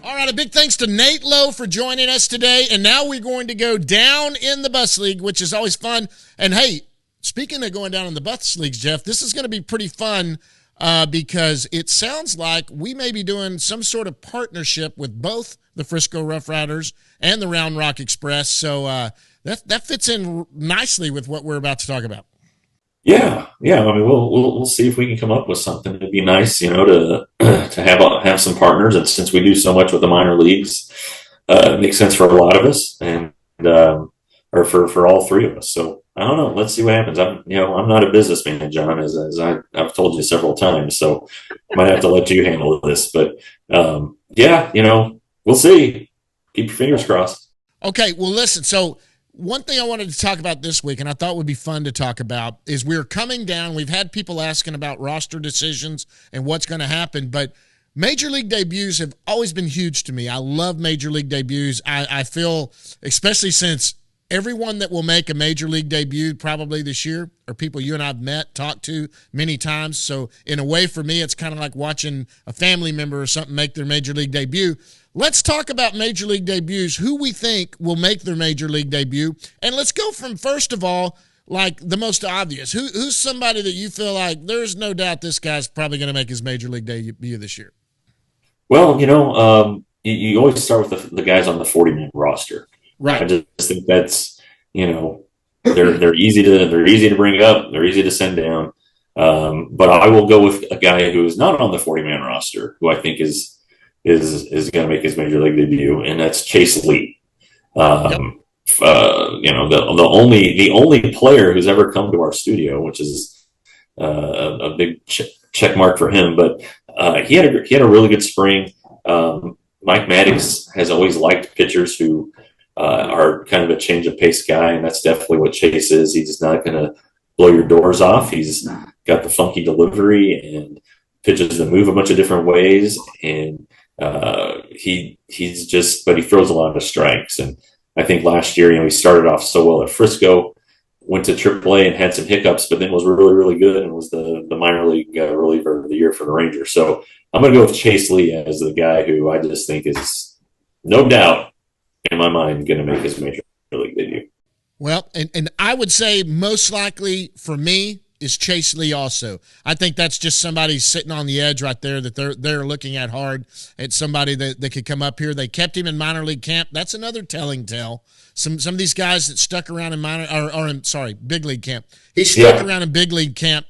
All right, a big thanks to Nate Lowe for joining us today. And now we're going to go down in the bus league, which is always fun. And hey, speaking of going down in the bus leagues, Jeff, this is going to be pretty fun because it sounds like we may be doing some sort of partnership with both the Frisco Rough Riders and the Round Rock Express. So that fits in nicely with what we're about to talk about. Yeah. I mean, we'll see if we can come up with something. It'd be nice, to to have some partners. And since we do so much with the minor leagues, it makes sense for a lot of us, and or for all three of us. So I don't know. Let's see what happens. I'm not a businessman, John, as I've told you several times. So I might have to let you handle this. But we'll see. Keep your fingers crossed. Okay. Well, listen. So one thing I wanted to talk about this week, and I thought would be fun to talk about, is we're coming down. We've had people asking about roster decisions and what's going to happen, but major league debuts have always been huge to me. I love major league debuts. I feel, especially since everyone that will make a major league debut probably this year are people you and I have met, talked to many times. So in a way, for me, it's kind of like watching a family member or something make their major league debut. Let's talk about major league debuts, who we think will make their major league debut. And let's go from, first of all, like the most obvious. Who's somebody that you feel like there's no doubt this guy's probably going to make his major league debut this year? Well, you always start with the guys on the 40-man roster. Right. I just think that's, they're easy to bring up. They're easy to send down. But I will go with a guy who is not on the 40-man roster, who I think is going to make his major league debut, and that's Chase Lee. Yep. The only player who's ever come to our studio, which is a big check mark for him. But he had a really good spring. Mike Maddox has always liked pitchers who are kind of a change of pace guy, and that's definitely what Chase is. He's just not going to blow your doors off. He's got the funky delivery and pitches that move a bunch of different ways, and but he throws a lot of strikes. And I think last year, he started off so well at Frisco, went to AAA and had some hiccups, but then was really, really good and was the minor league reliever of the year for the Rangers. So I'm going to go with Chase Lee as the guy who I just think is, no doubt in my mind, going to make his major league debut. Well, and I would say most likely for me is Chase Lee also. I think that's just somebody sitting on the edge right there that they're looking at hard. It's somebody that could come up here. They kept him in minor league camp. That's another telling tale. Some of these guys that stuck around in big league camp. He stuck around in big league camp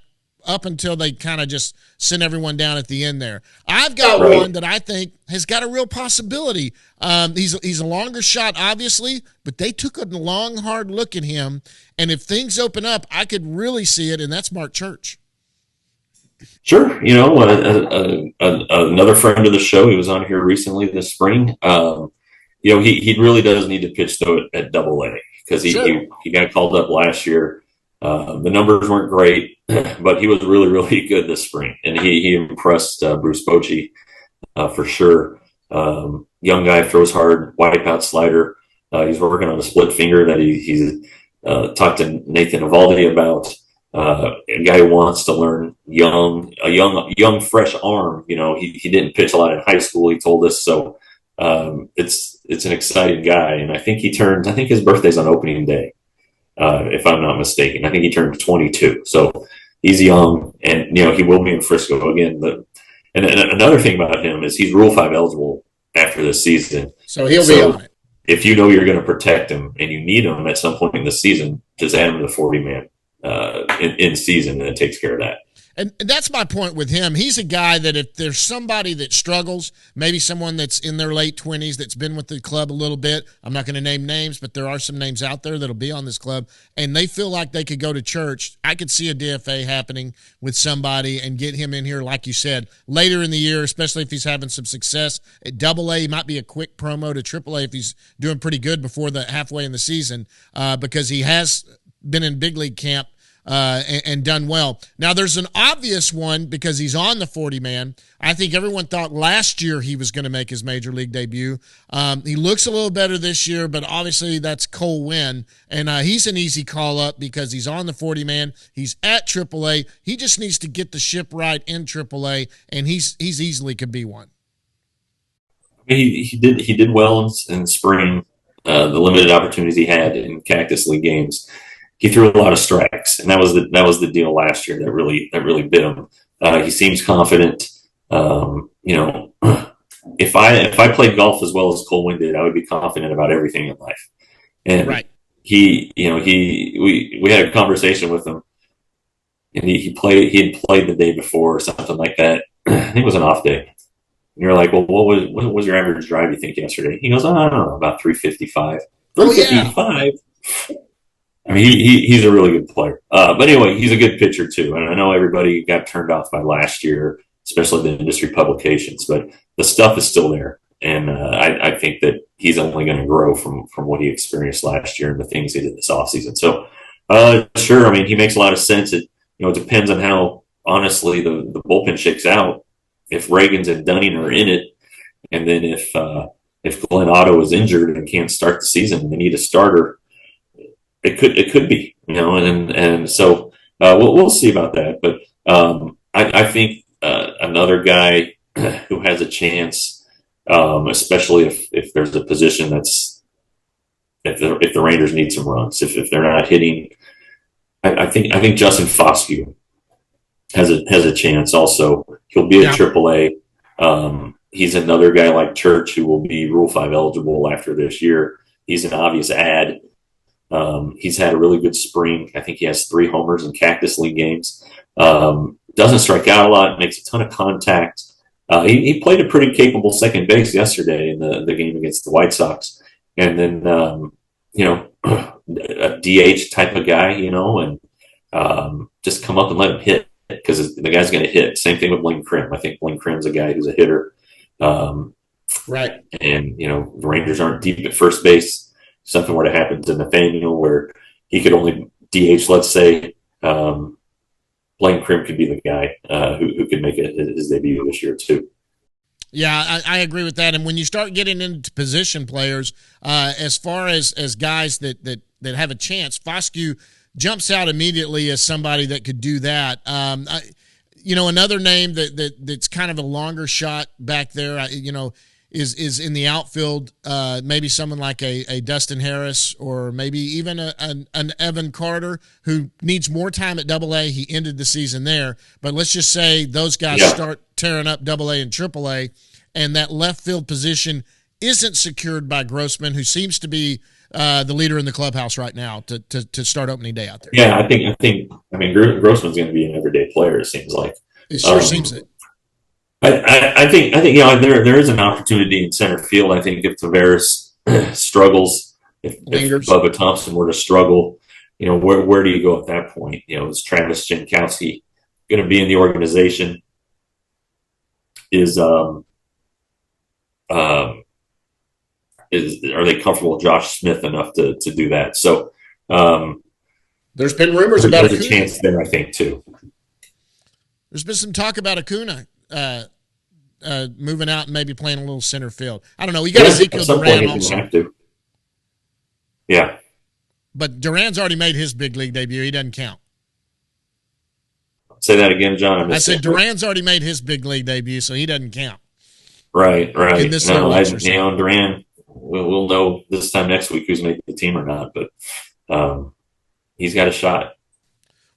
up until they kind of just sent everyone down at the end there. I've got one that I think has got a real possibility. He's a longer shot, obviously, but they took a long, hard look at him, and if things open up, I could really see it, and that's Mark Church. Sure. Another friend of the show, he was on here recently this spring. He really does need to pitch, though, at Double-A, because he got called up last year. The numbers weren't great, but he was really, really good this spring, and he impressed Bruce Bochy for sure. Young guy, throws hard, wipeout slider. He's working on a split finger that he's talked to Nathan Eovaldi about. A guy who wants to learn a young fresh arm. He didn't pitch a lot in high school, he told us. So it's an exciting guy, and I think his birthday's on opening day. If I'm not mistaken. I think he turned 22. So he's young, and, he will be in Frisco again. And another thing about him is he's Rule 5 eligible after this season. So he'll be on it. If you're going to protect him and you need him at some point in the season, just add him to the 40-man in season, and it takes care of that. And that's my point with him. He's a guy that if there's somebody that struggles, maybe someone that's in their late 20s that's been with the club a little bit, I'm not going to name names, but there are some names out there that'll be on this club, and they feel like they could go to Church. I could see a DFA happening with somebody and get him in here, like you said, later in the year, especially if he's having some success. At Double-A, he might be a quick promo to Triple-A if he's doing pretty good before the halfway in the season because he has been in big league camp and done well. Now, there's an obvious one because he's on the 40-man. I think everyone thought last year he was going to make his major league debut. He looks a little better this year, but obviously that's Cole Winn, and he's an easy call-up because he's on the 40-man. He's at AAA. He just needs to get the ship right in AAA, and he's easily could be one. He did well in spring. The limited opportunities he had in Cactus League games, he threw a lot of strikes, and that was the deal last year that really bit him. He seems confident. If I played golf as well as Colwyn did, I would be confident about everything in life. And right. we had a conversation with him, and he had played the day before or something like that. I think it was an off day. And you're like, well, what was your average drive you think yesterday? He goes, I don't know, about 355. 355. Yeah. I mean, he's a really good player. But anyway, he's a good pitcher too. And I know everybody got turned off by last year, especially the industry publications, but the stuff is still there. And I think that he's only going to grow from what he experienced last year and the things he did this offseason. So, sure, I mean, he makes a lot of sense. It depends on how, honestly, the bullpen shakes out. If Reagans and Dunning are in it, and then if Glenn Otto is injured and can't start the season and they need a starter, it could be, and so we'll see about that. But I think another guy who has a chance, especially if there's a position that's if the Rangers need some runs, if they're not hitting, I think Justin Foscue has a chance also. He'll be at AAA. He's another guy like Church who will be Rule 5 eligible after this year. He's an obvious add. He's had a really good spring. I think he has 3 homers in Cactus League games. Doesn't strike out a lot, makes a ton of contact. He played a pretty capable second base yesterday in the game against the White Sox. And then, a DH type of guy, and just come up and let him hit because the guy's going to hit. Same thing with Blaine Krim. I think Blaine Krim's a guy who's a hitter. Right. And, the Rangers aren't deep at first base. Something were to happen to Nathaniel where he could only DH, let's say, Blaine Krim could be the guy who could make his debut this year too. Yeah, I agree with that. And when you start getting into position players, as far as guys that have a chance, Foscue jumps out immediately as somebody that could do that. Another name that's kind of a longer shot back there, is in the outfield, maybe someone like a Dustin Harris or maybe even an Evan Carter who needs more time at AA. He ended the season there. But let's just say those guys start tearing up AA and AAA, and that left field position isn't secured by Grossman, who seems to be the leader in the clubhouse right now to start opening day out there. Yeah, I think Grossman's going to be an everyday player, it seems like. It sure seems it. I think there is an opportunity in center field. I think if Taveras struggles, if Bubba Thompson were to struggle, where do you go at that point? Is Travis Jankowski going to be in the organization? Are they comfortable with Josh Smith enough to do that? So there's been rumors about a chance there, I think, too. There's been some talk about Acuna moving out and maybe playing a little center field. I don't know. You got Ezekiel Duran also. Have to. Yeah. But Duran's already made his big league debut. He doesn't count. Say that again, John. I said Duran's already made his big league debut, so he doesn't count. Right. In this Duran, we'll know this time next week who's made the team or not, but he's got a shot.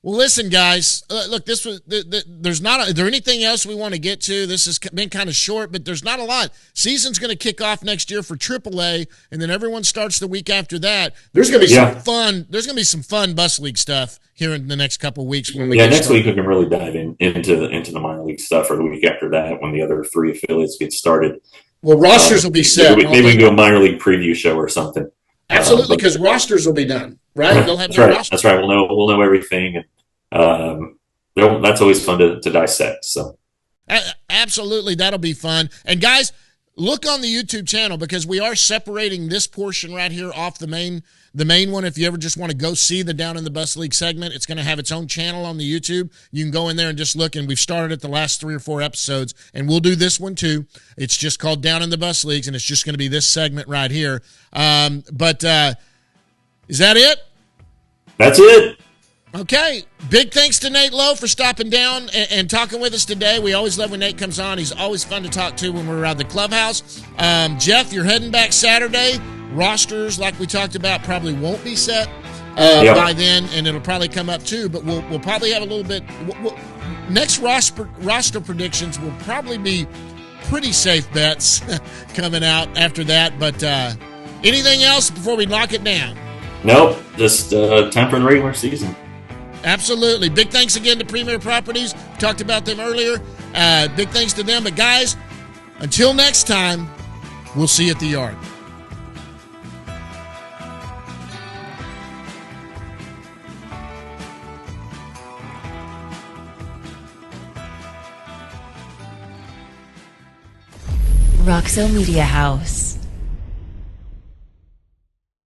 Well, listen, guys. Look, this was. There's not. Is there anything else we want to get to? This has been kind of short, but there's not a lot. Season's going to kick off next year for AAA, and then everyone starts the week after that. There's going to be some fun. There's going to be some fun bus league stuff here in the next couple of weeks when we get next started. Week we can really dive into the minor league stuff, or the week after that when the other 3 affiliates get started. Well, rosters will be set. Maybe we can do a minor league preview show or something. Absolutely, because rosters will be done, right? They'll have their rosters. That's right. We'll know everything, and that's always fun to dissect. So, absolutely, that'll be fun. And guys, look on the YouTube channel because we are separating this portion right here off the main one. If you ever just want to go see the Down in the Bus League segment, it's going to have its own channel on the YouTube. You can go in there and just look, and we've started at the last 3 or 4 episodes, and we'll do this one too. It's just called Down in the Bus Leagues, and it's just going to be this segment right here. But is that it? That's it. Okay. Big thanks to Nate Lowe for stopping down and talking with us today. We always love when Nate comes on. He's always fun to talk to when we're around the clubhouse. Jeff, you're heading back Saturday. Rosters, like we talked about, probably won't be set by then, and it'll probably come up too. But we'll probably have a little bit. Next roster predictions will probably be pretty safe bets coming out after that. But anything else before we lock it down? Nope, just time for the regular season. Absolutely. Big thanks again to Premier Properties. We talked about them earlier. Big thanks to them. But, guys, until next time, we'll see you at the yard. Roxo Media House.